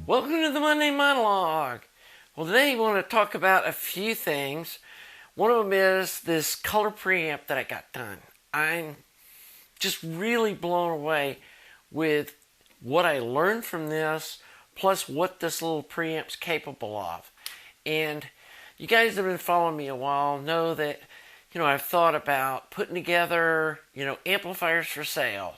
Welcome to the Monday Monologue. Well, today I want to talk about a few things. One of them is this color preamp that I got done. I'm just really blown away with what I learned from this, plus what this little preamp's capable of. And you guys that have been following me a while know that, I've thought about putting together, amplifiers for sale.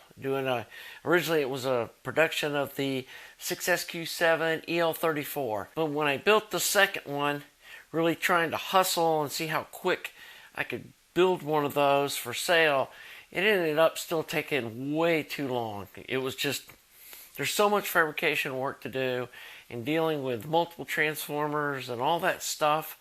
Originally it was a production of the 6SQ7 EL34. But when I built the second one, really trying to hustle and see how quick I could build one of those for sale, it ended up still taking way too long. It was just, there's so much fabrication work to do and dealing with multiple transformers and all that stuff.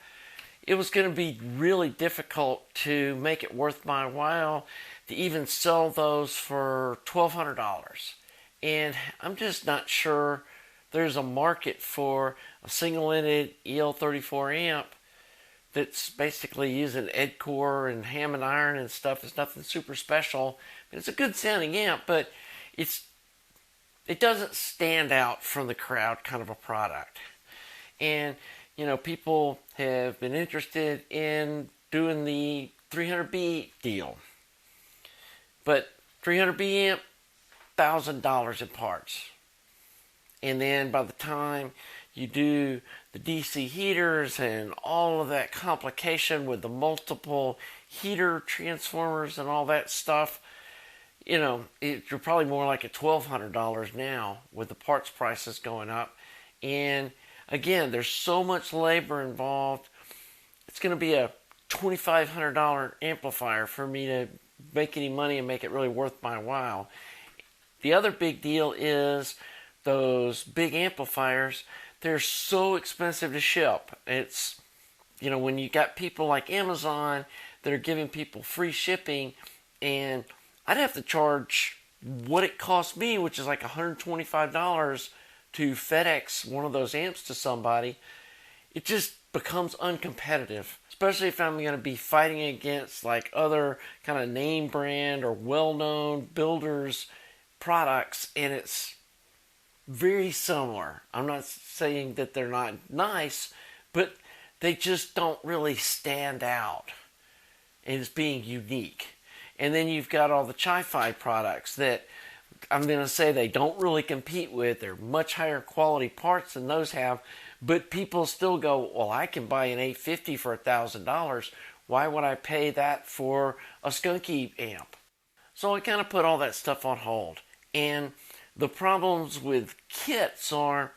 It was going to be really difficult to make it worth my while to even sell those for $1,200. And I'm just not sure there's a market for a single-ended EL34 amp that's basically using Ed core and Hammond iron and stuff. It's nothing super special. It's a good sounding amp, but it doesn't stand out from the crowd kind of a product. And people have been interested in doing the 300B deal. But 300B amp, $1,000 in parts. And then by the time you do the DC heaters and all of that complication with the multiple heater transformers and all that stuff, you're probably more like at $1,200 now with the parts prices going up. And again, there's so much labor involved. It's going to be a $2,500 amplifier for me to make any money and make it really worth my while. The other big deal is those big amplifiers, they're so expensive to ship. It's, when you got people like Amazon that are giving people free shipping, and I'd have to charge what it cost me, which is like $125 to FedEx one of those amps to somebody. It just becomes uncompetitive, especially if I'm going to be fighting against like other kind of name brand or well-known builders products, and it's very similar. I'm not saying that they're not nice, but they just don't really stand out as being unique. And then you've got all the Chi-Fi products that I'm going to say they don't really compete with. They're much higher quality parts than those have, but people still go, well, I can buy an 850 for $1,000. Why would I pay that for a skunky amp? So I kind of put all that stuff on hold. And the problems with kits are,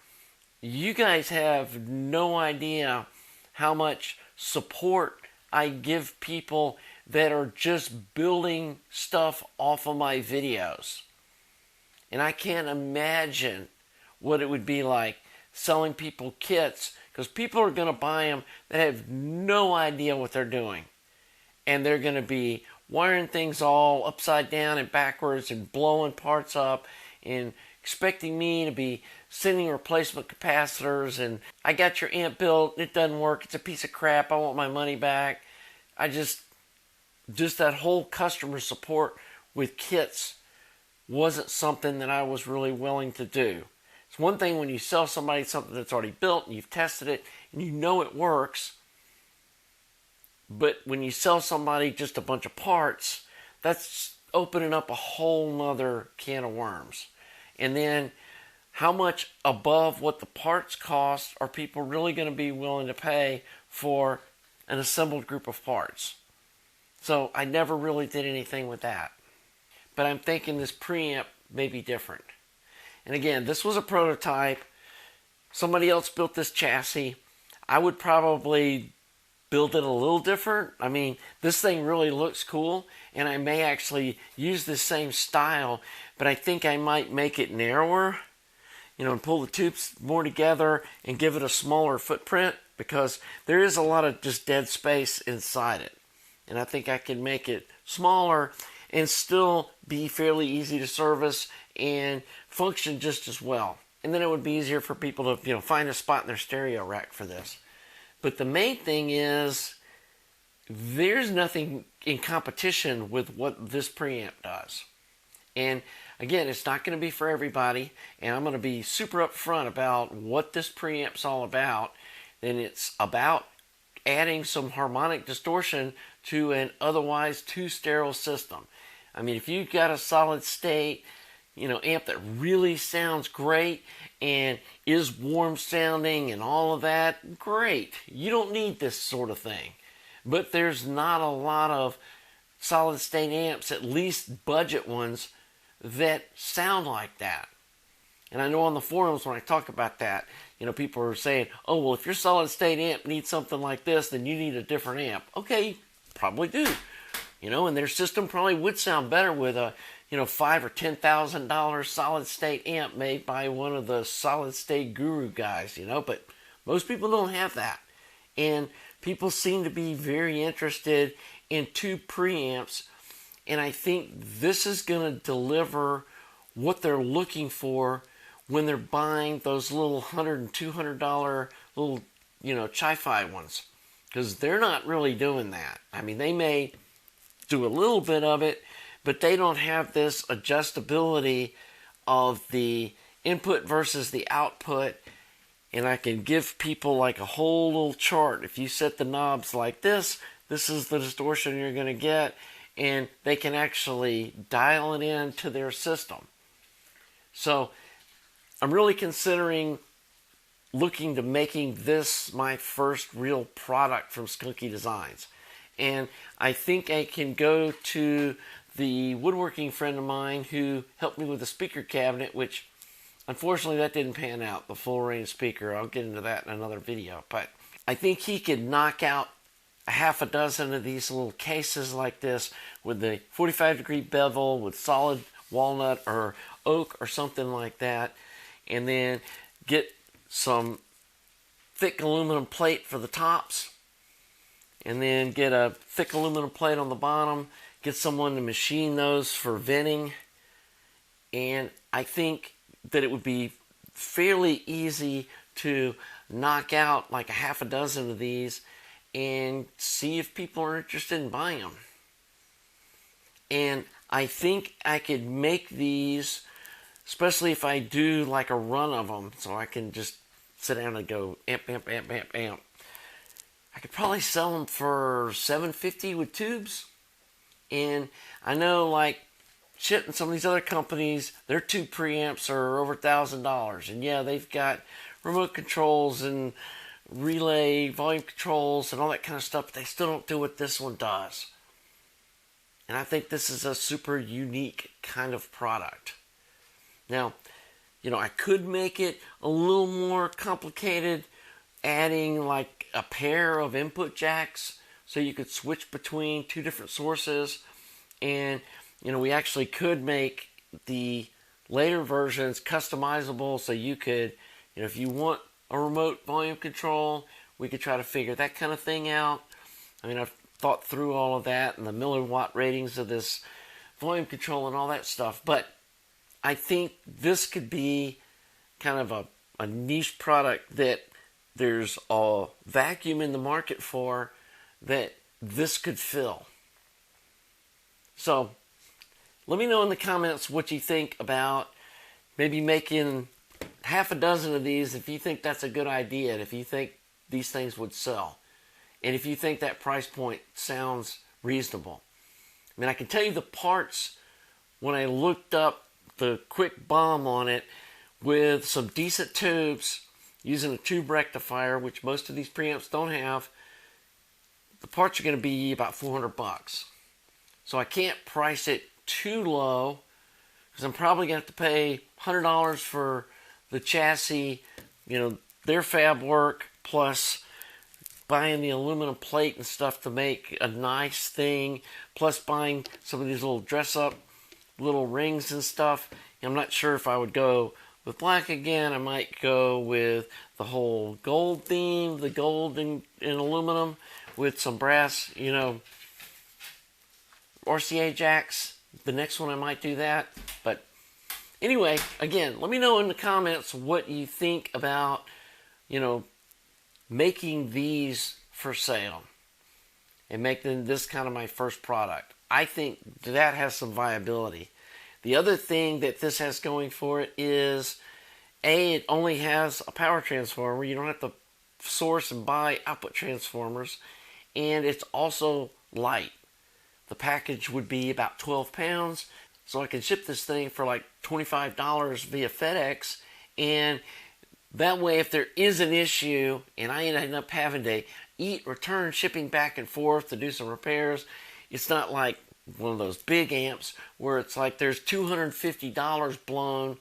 you guys have no idea how much support I give people that are just building stuff off of my videos. And I can't imagine what it would be like selling people kits, because people are going to buy them that have no idea what they're doing. And they're going to be wiring things all upside down and backwards and blowing parts up and expecting me to be sending replacement capacitors and I got your amp built, it doesn't work, it's a piece of crap, I want my money back. Just that whole customer support with kits wasn't something that I was really willing to do. It's one thing when you sell somebody something that's already built and you've tested it and you know it works, but when you sell somebody just a bunch of parts, that's opening up a whole nother can of worms. And then how much above what the parts cost are people really going to be willing to pay for an assembled group of parts? So I never really did anything with that. But I'm thinking this preamp may be different. And again, this was a prototype. Somebody else built this chassis. I would probably build it a little different. I mean, this thing really looks cool, and I may actually use this same style, but I think I might make it narrower, and pull the tubes more together and give it a smaller footprint, because there is a lot of just dead space inside it. And I think I can make it smaller and still be fairly easy to service and function just as well. And then it would be easier for people to, find a spot in their stereo rack for this. But the main thing is, there's nothing in competition with what this preamp does. And again, it's not going to be for everybody, and I'm going to be super upfront about what this preamp's all about. And it's about adding some harmonic distortion to an otherwise too sterile system. I mean, if you've got a solid state, amp that really sounds great and is warm sounding and all of that, great. You don't need this sort of thing. But there's not a lot of solid state amps, at least budget ones, that sound like that. And I know on the forums when I talk about that, people are saying, oh, well, if your solid state amp needs something like this, then you need a different amp. Okay, probably do. And their system probably would sound better with a, $5,000 or $10,000 solid state amp made by one of the solid state guru guys, but most people don't have that. And people seem to be very interested in tube preamps, and I think this is going to deliver what they're looking for when they're buying those little $100 and $200 little, chi-fi ones, because they're not really doing that. I mean, they may do a little bit of it, but they don't have this adjustability of the input versus the output. And I can give people like a whole little chart. If you set the knobs like this is the distortion you're going to get, and they can actually dial it into their system. So I'm really considering looking to making this my first real product from Skunky Designs. And I think I can go to the woodworking friend of mine who helped me with the speaker cabinet, which unfortunately that didn't pan out, the full range speaker. I'll get into that in another video. But I think he could knock out a half a dozen of these little cases like this with the 45-degree bevel with solid walnut or oak or something like that, and then get some thick aluminum plate for the tops, and then get a thick aluminum plate on the bottom, get someone to machine those for venting. And I think that it would be fairly easy to knock out like a half a dozen of these and see if people are interested in buying them. And I think I could make these, especially if I do like a run of them, so I can just sit down and go amp, amp, amp, amp, amp. I could probably sell them for $750 with tubes. And I know like shit in some of these other companies, their tube preamps are over $1,000. And yeah, they've got remote controls and relay volume controls and all that kind of stuff, but they still don't do what this one does. And I think this is a super unique kind of product. Now, I could make it a little more complicated, adding like a pair of input jacks so you could switch between two different sources. And, we actually could make the later versions customizable so you could, if you want a remote volume control, we could try to figure that kind of thing out. I mean, I've thought through all of that and the milliwatt ratings of this volume control and all that stuff. But I think this could be kind of a niche product that there's a vacuum in the market for that this could fill. So let me know in the comments what you think about maybe making half a dozen of these, if you think that's a good idea, and if you think these things would sell, and if you think that price point sounds reasonable. I mean, I can tell you the parts when I looked up the quick bomb on it with some decent tubes using a tube rectifier, which most of these preamps don't have. The parts are going to be about $400. So I can't price it too low because I'm probably going to have to pay $100 for the chassis, their fab work, plus buying the aluminum plate and stuff to make a nice thing, plus buying some of these little dress-up little rings and stuff. I'm not sure if I would go with black again. I might go with the whole gold theme, the gold and aluminum with some brass, RCA jacks. The next one I might do that. But anyway, again, let me know in the comments what you think about, making these for sale and making this kind of my first product. I think that has some viability. The other thing that this has going for it is, A, it only has a power transformer. You don't have to source and buy output transformers. And it's also light. The package would be about 12 pounds. So I can ship this thing for like $25 via FedEx. And that way, if there is an issue and I end up having to return shipping back and forth to do some repairs, it's not like one of those big amps where it's like there's $250 blown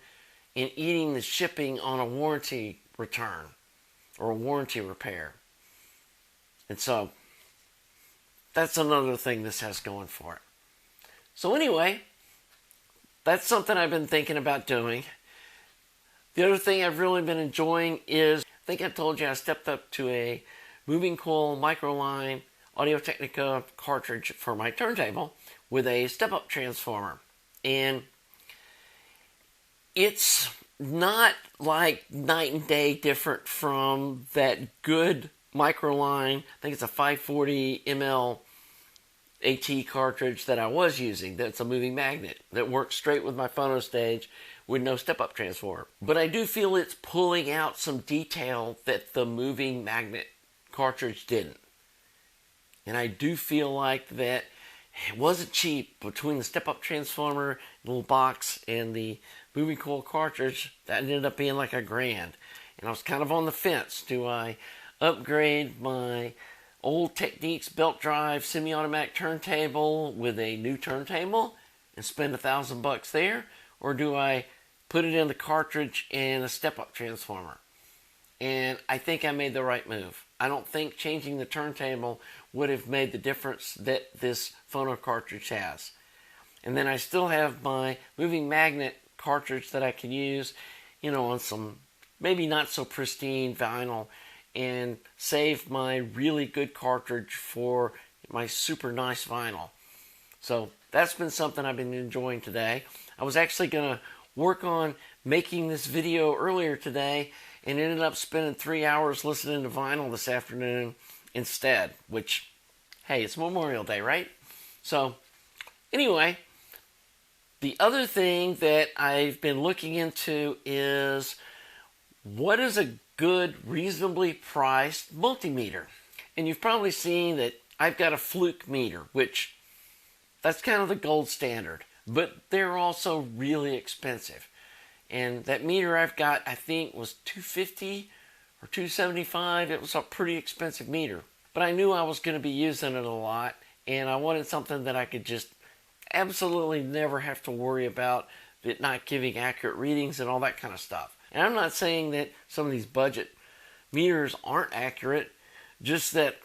in eating the shipping on a warranty return or a warranty repair. And so that's another thing this has going for it. So anyway, that's something I've been thinking about doing. The other thing I've really been enjoying is, I think I told you I stepped up to a moving coil microline Audio-Technica cartridge for my turntable with a step-up transformer. And it's not like night and day different from that good microline, I think it's a 540 ml AT cartridge that I was using. That's a moving magnet that works straight with my phono stage with no step-up transformer. But I do feel it's pulling out some detail that the moving magnet cartridge didn't. And I do feel like that it wasn't cheap between the step-up transformer, little box, and the moving coil cartridge. That ended up being like $1,000. And I was kind of on the fence. Do I upgrade my old Techniques belt drive semi-automatic turntable with a new turntable and spend $1,000 there? Or do I put it in the cartridge and a step-up transformer? And I think I made the right move. I don't think changing the turntable would have made the difference that this phono cartridge has. And then I still have my moving magnet cartridge that I can use, on some maybe not so pristine vinyl, and save my really good cartridge for my super nice vinyl. So that's been something I've been enjoying today. I was actually going to work on making this video earlier today and ended up spending 3 hours listening to vinyl this afternoon instead, which, hey, it's Memorial Day, right? So anyway, the other thing that I've been looking into is, what is a good, reasonably priced multimeter? And you've probably seen that I've got a Fluke meter, which that's kind of the gold standard, but they're also really expensive. And that meter I've got, I think, was $250 or $275. It was a pretty expensive meter, but I knew I was going to be using it a lot, and I wanted something that I could just absolutely never have to worry about it not giving accurate readings and all that kind of stuff. And I'm not saying that some of these budget meters aren't accurate, just that,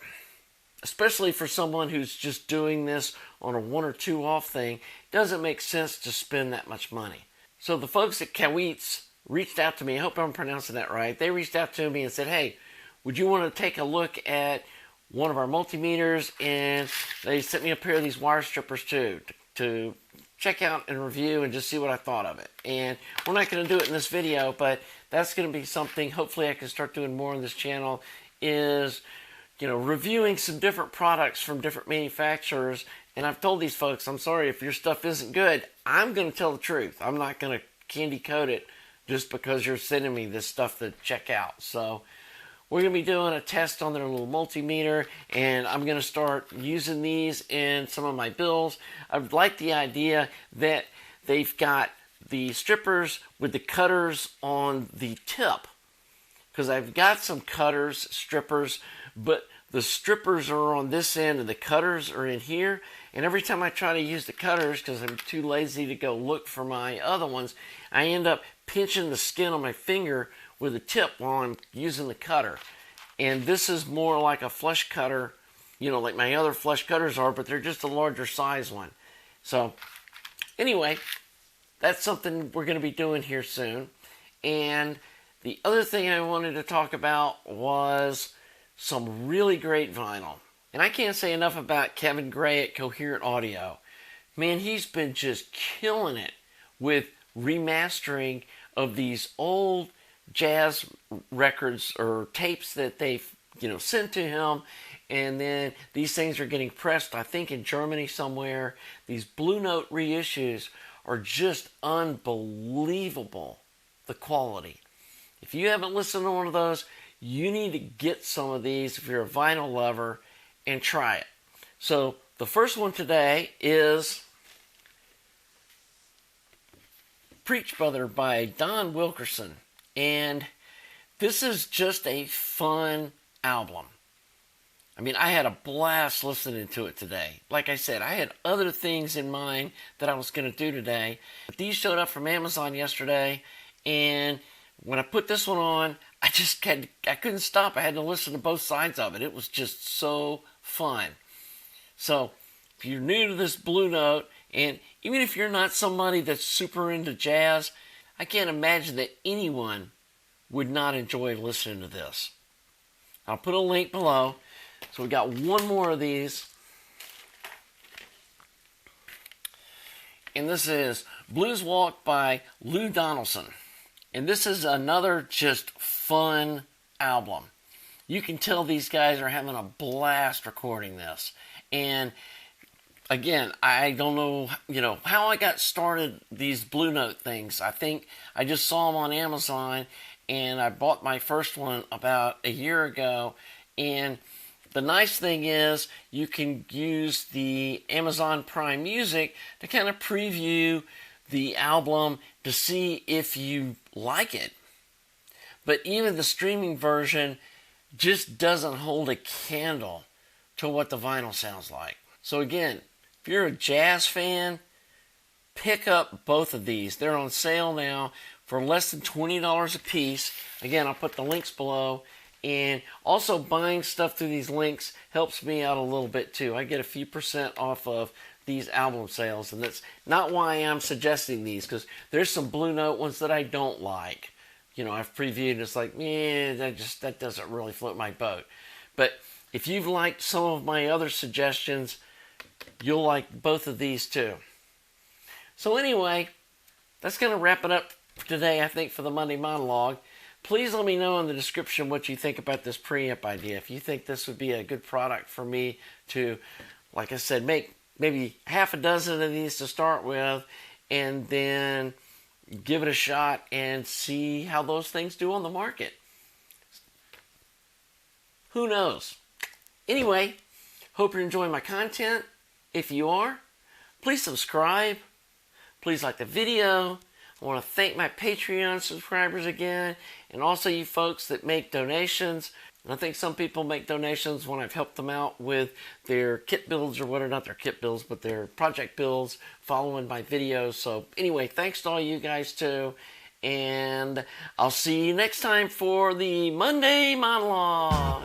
especially for someone who's just doing this on a 1 or 2 off thing, it doesn't make sense to spend that much money. So the folks at Kawitz reached out to me. I hope I'm pronouncing that right. They reached out to me and said, hey, would you want to take a look at one of our multimeters? And they sent me a pair of these wire strippers too, to check out and review and just see what I thought of it. And we're not going to do it in this video, but that's going to be something hopefully I can start doing more on this channel, is reviewing some different products from different manufacturers. And I've told these folks, I'm sorry if your stuff isn't good. I'm going to tell the truth. I'm not going to candy coat it just because you're sending me this stuff to check out. So we're going to be doing a test on their little multimeter, and I'm going to start using these in some of my bills. I like the idea that they've got the strippers with the cutters on the tip, because I've got some cutters, strippers, but the strippers are on this end and the cutters are in here. And every time I try to use the cutters, because I'm too lazy to go look for my other ones, I end up pinching the skin on my finger with the tip while I'm using the cutter. And this is more like a flush cutter, like my other flush cutters are, but they're just a larger size one. So anyway, that's something we're going to be doing here soon. And the other thing I wanted to talk about was some really great vinyl. And I can't say enough about Kevin Gray at Coherent Audio. Man, he's been just killing it with remastering of these old jazz records or tapes that they've sent to him, and then these things are getting pressed, I think, in Germany somewhere. These Blue Note reissues are just unbelievable, the quality. If you haven't listened to one of those, you need to get some of these if you're a vinyl lover and try it. So the first one today is Preach Brother by Don Wilkerson. And this is just a fun album. I mean, I had a blast listening to it today. Like I said, I had other things in mind that I was going to do today. But these showed up from Amazon yesterday, and when I put this one on, I couldn't stop. I had to listen to both sides of it. It was just so fun. So, if you're new to this Blue Note, and even if you're not somebody that's super into jazz, I can't imagine that anyone would not enjoy listening to this. I'll put a link below. So we got one more of these. And this is Blues Walk by Lou Donaldson. And this is another just fun album. You can tell these guys are having a blast recording this. And again, I don't know, how I got started these Blue Note things. I think I just saw them on Amazon, and I bought my first one about a year ago. And the nice thing is you can use the Amazon Prime Music to kind of preview the album to see if you like it. But even the streaming version just doesn't hold a candle to what the vinyl sounds like. So again, if you're a jazz fan, pick up both of these. They're on sale now for less than $20 a piece. Again, I'll put the links below. And also buying stuff through these links helps me out a little bit too. I get a few % off of these album sales. And that's not why I'm suggesting these, because there's some Blue Note ones that I don't like. I've previewed and it's like, that doesn't really float my boat. But if you've liked some of my other suggestions, you'll like both of these too. So anyway, that's going to wrap it up today, I think, for the Monday Monologue. Please let me know in the description what you think about this preamp idea. If you think this would be a good product for me to, like I said, make maybe half a dozen of these to start with, and then give it a shot and see how those things do on the market. Who knows? Anyway, hope you're enjoying my content. If you are, please subscribe. Please like the video. I want to thank my Patreon subscribers again, and also you folks that make donations. And I think some people make donations when I've helped them out with their kit builds or whatever, not their kit builds, but their project builds following my videos. So anyway, thanks to all you guys too. And I'll see you next time for the Monday Monologue.